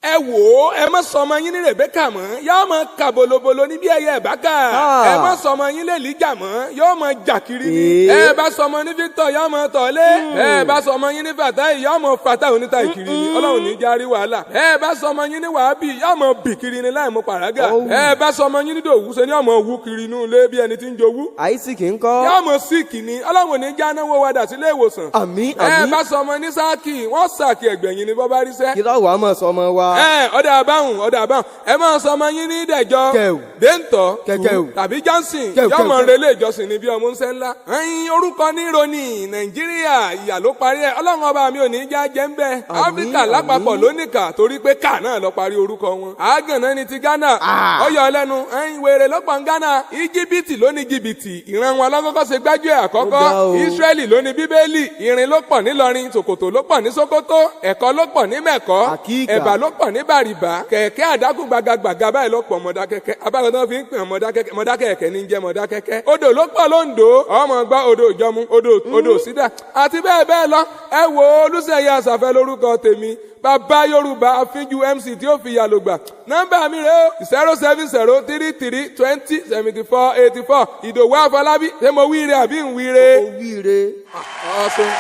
ẹ wò ó ẹ má sọmọ yín ní Rèbékà mọ́ yóò mọ kà bolobolo ní bí ẹyẹ ìbákà ẹ má sọmọ yín lè líjà mọ́ yóò mọ jà kiri ni ẹ bá sọmọ ní Victor yóò mọ tọ̀lé ẹ bá sọmọ yín ní Fatai yóò mọ Fatai oníta ìkiri ni Ọlọ́run ní járí wàhálà ẹ bá sọmọ yín ní Wàhábì yóò mọ bì kiri ni láì mọ pàrágà ẹ bá sọmọ yín ní Dòwú ṣe ni yóò mọ wú kiri inú ilé bí ẹni tí ń jowú. àìsíkì ń kọ́. yóò mọ síìkì ni Ọlọ́run ní já náwó wa dà sílé ìwòsàn. àmín ẹ bá sọmọ ní Sáàkì wọ́n sàkì ẹgbẹ̀yìn ni bọ́ bá ríṣẹ́. kí lọ́wọ́ àmọ́ sọmọ wa. ọ̀dà àbáhùn ẹ máa sọ ọmọ yín ní Dẹ̀jọ́ Déńtọ́ tàbí Johnson yọmọ relé ìjọsìn ní bí ọmọ ń sẹ́ ńlá. ẹyin orúkọ ní ìròní Nàìjíríà ìyà ló parí ẹ Ọlọ́run ọba mi ò ní já jẹ́ ń bẹ́ Áfíríkà lápapọ̀ lónìkà torí pé ká náà lọ parí orúkọ wọn. àgànná ni ti Ghana ọyọ lẹ́nu ẹyin wèrè ló pọ̀ ń Ghana Íjíbítì ló ní jìbìtì ìran wọn lọ́kọ́kọ́ ṣe gbájúẹ̀ àkọ́kọ́ Ísírẹ́lì ló ní Bíbélì ìrìn ló pọ̀ nílọrin Sòkòtò ló pọ̀ ní Sókótó ẹ̀kọ́ ló pọ̀ ní Mẹ̀kọ́ ẹ̀bà ló pọ̀ ní Bàrìbà kẹ̀kẹ́ àdákùn gbàgàgbàgà báyìí lọ́pọ̀ Mọ̀dákẹ́kẹ́ abáyọ̀ tó fi ń pè Mọ̀dákẹ́kẹ́ ní jẹ́ Mọ̀dákẹ́kẹ́ odò ló pọ̀ l'Óǹdó ọmọ gbọ́ odò Ìjọ̀mú odò Sídà àti bẹ́ẹ̀ bẹ́ẹ̀ lọ ẹ wo Olúṣèyí Àṣàfẹ́ lórúkọ tèmi bàbá Yorùbá àfínjú MC tí ó fi yàlò gbà nọ́mbà mi rè ó 07033207484 Ìdòwú Àfọlábí ṣé mo wíire àbí ń wíire. ó wíire. ọ̀sùn.